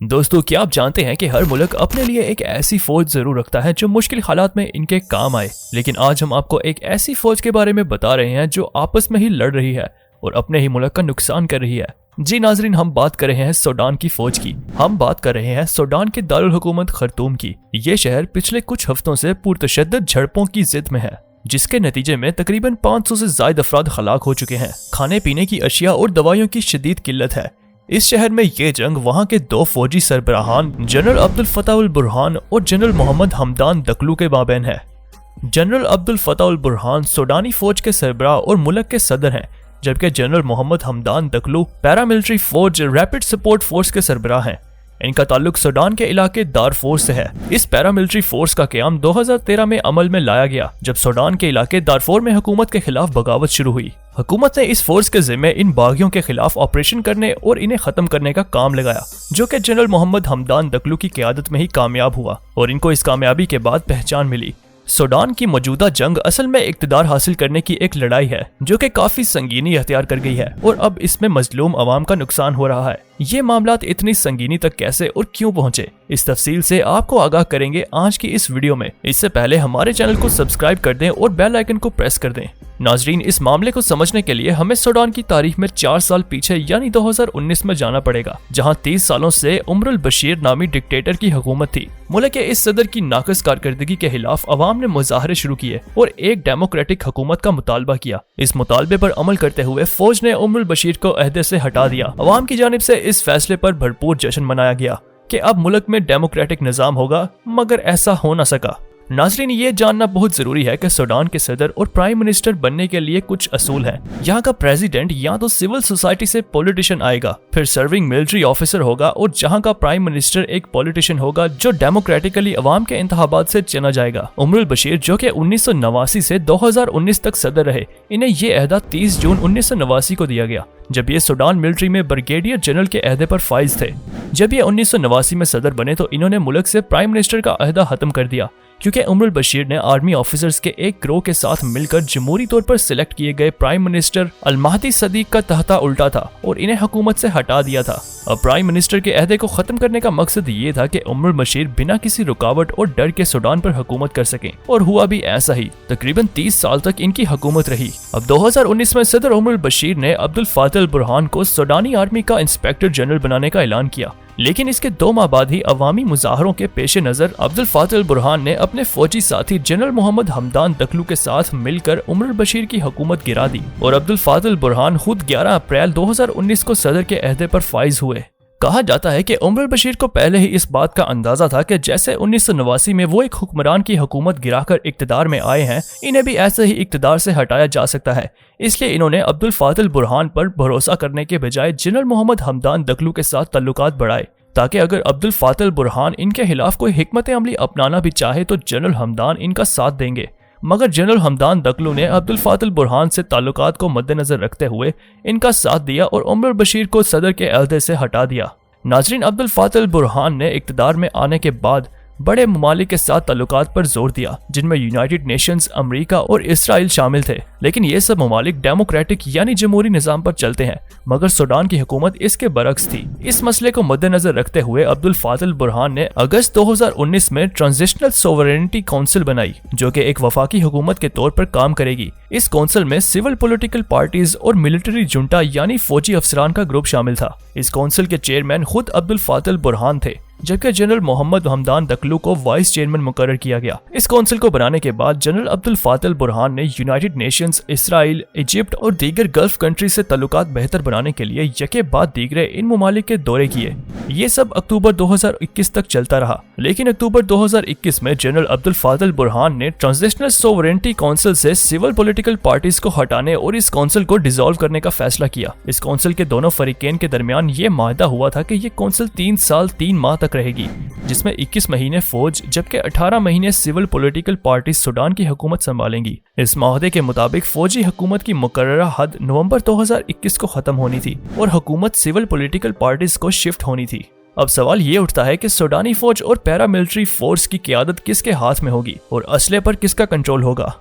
दोस्तों, क्या आप जानते हैं कि हर मुल्क अपने लिए एक ऐसी फौज जरूर रखता है जो मुश्किल हालात में इनके काम आए। लेकिन आज हम आपको एक ऐसी फौज के बारे में बता रहे हैं जो आपस में ही लड़ रही है और अपने ही मुल्क का नुकसान कर रही है। जी नाजरीन, हम बात कर रहे हैं सूडान की फौज की। हम बात कर रहे हैं सूडान के दारुल हुकूमत खर्तूम की। ये शहर पिछले कुछ हफ्तों से पुरतशद्दद झड़पों की जिद में है, जिसके नतीजे में तकरीबन 500 से ज्यादा अफराद हलाक हो चुके हैं। खाने पीने की अशिया और दवाइयों की शदीद किल्लत है। इस शहर में ये जंग वहाँ के दो फौजी सरबराहान जनरल अब्दुल फताह अल बुरहान और जनरल मोहम्मद हमदान दकलू के माबैन है। जनरल अब्दुल फताह अल बुरहान सूडानी फौज के सरबराह और मुल्क के सदर हैं, जबकि जनरल मोहम्मद हमदान दकलू पैरामिलिट्री फौज रैपिड सपोर्ट फोर्स के सरबराह हैं। इनका ताल्लुक सूडान के इलाके दारफोर से है। इस पैरामिलिट्री फोर्स का क़याम 2013 में अमल में लाया गया, जब सूडान के इलाके दारफोर में हुकूमत के खिलाफ बगावत शुरू हुई। हुकूमत ने इस फोर्स के जिम्मे इन बागियों के खिलाफ ऑपरेशन करने और इन्हें खत्म करने का काम लगाया, जो कि जनरल मोहम्मद हमदान दकलू की क़यादत में ही कामयाब हुआ और इनको इस कामयाबी के बाद पहचान मिली। सूडान की मौजूदा जंग असल में इक़्तिदार हासिल करने की एक लड़ाई है, जो कि काफी संगीनी अख्तियार कर गई है और अब इसमें मजलूम अवाम का नुकसान हो रहा है। ये मामलात इतनी संगीनी तक कैसे और क्यों पहुंचे, इस तफसील से आपको आगाह करेंगे आज की इस वीडियो में। इससे पहले हमारे चैनल को सब्सक्राइब कर दें और बेल आइकन को प्रेस कर दें। नाजरीन, इस मामले को समझने के लिए हमें सूडान की तारीख में 4 साल पीछे यानी 2019 में जाना पड़ेगा, जहां 30 सालों से उमर अल बशीर नामी डिक्टेटर की हुकूमत थी। मुल्क के इस सदर की नाकस कारकर्दगी के खिलाफ अवाम ने मुजाहरे शुरू किए और एक डेमोक्रेटिक हुकूमत का मुतालबा किया। इस मुतालबे पर अमल करते हुए फौज ने उमर अल बशीर को अहदे से हटा दिया। अवाम की जानिब से इस फैसले पर भरपूर जश्न मनाया गया कि अब मुल्क में डेमोक्रेटिक निजाम होगा, मगर ऐसा हो न सका। नाजरीन, ये जानना बहुत जरूरी है कि सूडान के सदर और प्राइम मिनिस्टर बनने के लिए कुछ असूल हैं। यहाँ का प्रेसिडेंट या तो सिविल सोसाइटी से पॉलिटिशियन आएगा, फिर सर्विंग मिलिट्री ऑफिसर होगा, और जहाँ का प्राइम मिनिस्टर एक पॉलिटिशियन होगा जो डेमोक्रेटिकली अवाम के इंतखाबात से चुना जाएगा। उमर अल बशीर, जो कि 1989 से 2019 तक सदर रहे, इन्हें ये अहदा 30 जून 1989 को दिया गया, जब ये सूडान मिलिट्री में ब्रिगेडियर जनरल के अहदे पर फाइज थे। जब ये 1989 में सदर बने तो इन्होंने मुल्क से प्राइम मिनिस्टर का अहदा खत्म कर दिया, क्योंकि उमर अल बशीर ने आर्मी ऑफिसर्स के एक ग्रोह के साथ मिलकर जमहूरी तौर पर सिलेक्ट किए गए प्राइम मिनिस्टर अल महदी सदीक का तख्ता उल्टा था और इन्हें हुकूमत से हटा दिया था। अब प्राइम मिनिस्टर के अहदे को खत्म करने का मकसद ये था कि उमर अल बशीर बिना किसी रुकावट और डर के सूडान पर हुकूमत कर सकें, और हुआ भी ऐसा ही। तकरीबन 30 साल तक इनकी हुकूमत रही। अब 2019 में सदर उमर अल बशीर ने अब्दुल फताह अल बुरहान को सूडानी आर्मी का इंस्पेक्टर जनरल बनाने का ऐलान किया, लेकिन इसके 2 माह बाद ही अवामी मुजाहरों के पेश नजर अब्दुल फताह अल बुरहान ने अपने फौजी साथी जनरल मोहम्मद हमदान दकलू के साथ मिलकर उमर अल बशीर की हुकूमत गिरा दी और अब्दुल फताह अल बुरहान खुद 11 अप्रैल 2019 को सदर के अहदे पर फाइज हुए। कहा जाता है कि उमर अल बशीर को पहले ही इस बात का अंदाजा था कि जैसे 1989 में वो एक हुक्मरान की हुकूमत गिराकर इक्तदार में आए हैं, इन्हें भी ऐसे ही इक्तदार से हटाया जा सकता है। इसलिए इन्होंने अब्दुल फताह अल बुरहान पर भरोसा करने के बजाय जनरल मोहम्मद हमदान दकलू के साथ ताल्लुकात बढ़ाए, ताकि अगर अब्दुल फताह अल बुरहान इनके खिलाफ कोई हिकमत अमली अपनाना भी चाहे तो जनरल हमदान इनका साथ देंगे। मगर जनरल हमदान दकलू ने अब्दुल फताह अल बुरहान से ताल्लुकात को मद्देनजर रखते हुए इनका साथ दिया और उमर अल बशीर को सदर के अहदे से हटा दिया। नाजरीन, अब्दुल फताह अल बुरहान ने इक़्तिदार में आने के बाद बड़े ममालिक के साथ ताल्लुकात पर जोर दिया, जिनमें यूनाइटेड नेशंस, अमेरिका और इसराइल शामिल थे। लेकिन ये सब ममालिक डेमोक्रेटिक यानी जमहूरी निज़ाम पर चलते हैं, मगर सूडान की हुकूमत इसके बरक्स थी। इस मसले को मद्देनजर रखते हुए अब्दुल फताह अल बुरहान ने अगस्त 2019 में ट्रांजिशनल सोवरेनिटी काउंसिल बनाई, जो कि एक वफाकी हुकूमत के तौर पर काम करेगी। इस काउंसिल में सिविल पॉलिटिकल पार्टीज और मिलिट्री जुंटा यानी फौजी अफसरान का ग्रुप शामिल था। इस काउंसिल के चेयरमैन खुद अब्दुल फताह अल बुरहान थे, जबकि जनरल मोहम्मद हमदान दकलू को वाइस चेयरमैन मुकर्रर किया गया। इस काउंसिल को बनाने के बाद जनरल अब्दुल फताह अल बुरहान ने यूनाइटेड नेशंस, इसराइल, इजिप्ट और दीगर गल्फ कंट्री से ताल्लुकात बेहतर बनाने के लिए यके बाद दीगरे इन ममालिक के दौरे किए। ये सब अक्टूबर 2021 तक चलता रहा, लेकिन अक्टूबर 2021 में जनरल अब्दुल फताह अल बुरहान ने ट्रांजिशनल सोवरेनिटी काउंसिल से सिविल पॉलिटिकल पार्टीज को हटाने और इस काउंसिल को डिसॉल्व करने का फैसला किया। इस काउंसिल के दोनों फरीकैन के दरमियान ये माहदा हुआ था कि ये काउंसिल 3 साल 3 माह तक रहेगी, जिसमें 21 महीने फौज जबकि 18 महीने सिविल पॉलिटिकल पार्टी सूडान की हुकूमत संभालेंगी। इस माहदे के मुताबिक फौजी हुकूमत की मुकर्ररा हद नवंबर 2021 को खत्म होनी थी और हुकूमत सिविल पॉलिटिकल पार्टीज को शिफ्ट होनी थी। अब सवाल ये उठता है कि सूडानी फौज और पैरामिलिट्री फोर्स की क़यादत किसके हाथ में होगी और असले पर किसका कंट्रोल होगा।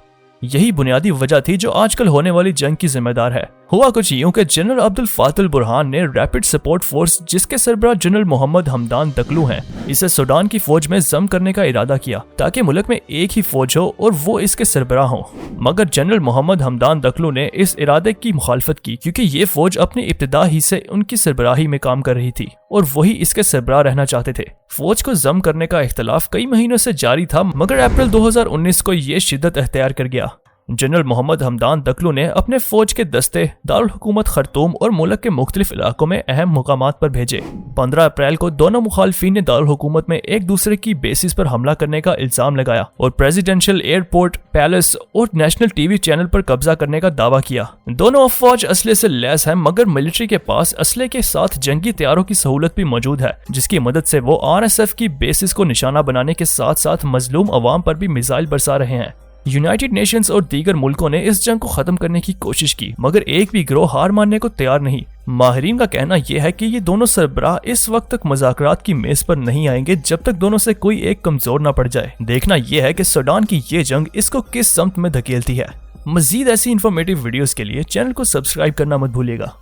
यही बुनियादी वजह थी जो आजकल होने वाली जंग की जिम्मेदार है। हुआ कुछ यूं कि जनरल अब्दुल फातह बुरहान ने रैपिड सपोर्ट फोर्स, जिसके सरबराह जनरल मोहम्मद हमदान दकलू हैं, इसे सूडान की फौज में जम करने का इरादा किया ताकि मुल्क में एक ही फौज हो और वो इसके सरबराह हो। मगर जनरल मोहम्मद हमदान दकलू ने इस इरादे की मुखालफत की क्योंकि ये फौज अपनी इब्तिदा ही से उनकी सरबराही में काम कर रही थी और वही इसके सरबराह रहना चाहते थे। फौज को जम करने का इख्तलाफ कई महीनों से जारी था, मगर अप्रैल 2019 को ये शिद्दत अख्तियार कर गया। जनरल मोहम्मद हमदान दकलू ने अपने फौज के दस्ते दारुल हुकूमत खर्तूम और मुल्क के मुख्तलिफ इलाकों में अहम मुकामात पर भेजे। 15 अप्रैल को दोनों मुखालफीन ने दारुल हुकूमत में एक दूसरे की बेसिस पर हमला करने का इल्जाम लगाया और प्रेसिडेंशियल एयरपोर्ट, पैलेस और नेशनल टीवी चैनल पर कब्जा करने का दावा किया। दोनों अफवाज असले से लैस है, मगर मिलिट्री के पास असले के साथ जंगी तैयारों की सहूलत भी मौजूद है, जिसकी मदद से वो RSF की बेसिस को निशाना बनाने के साथ साथ मजलूम अवाम पर भी मिसाइल बरसा रहे हैं। यूनाइटेड नेशंस और दीगर मुल्कों ने इस जंग को खत्म करने की कोशिश की, मगर एक भी गिरोह हार मानने को तैयार नहीं। माहिरीन का कहना यह है कि ये दोनों सरबराह इस वक्त तक मुज़ाकरात की मेज पर नहीं आएंगे जब तक दोनों से कोई एक कमजोर ना पड़ जाए। देखना यह है कि सूडान की ये जंग इसको किस समत में धकेलती है। मजीद ऐसी इंफॉर्मेटिव वीडियोस के लिए चैनल को सब्सक्राइब करना मत भूलिएगा।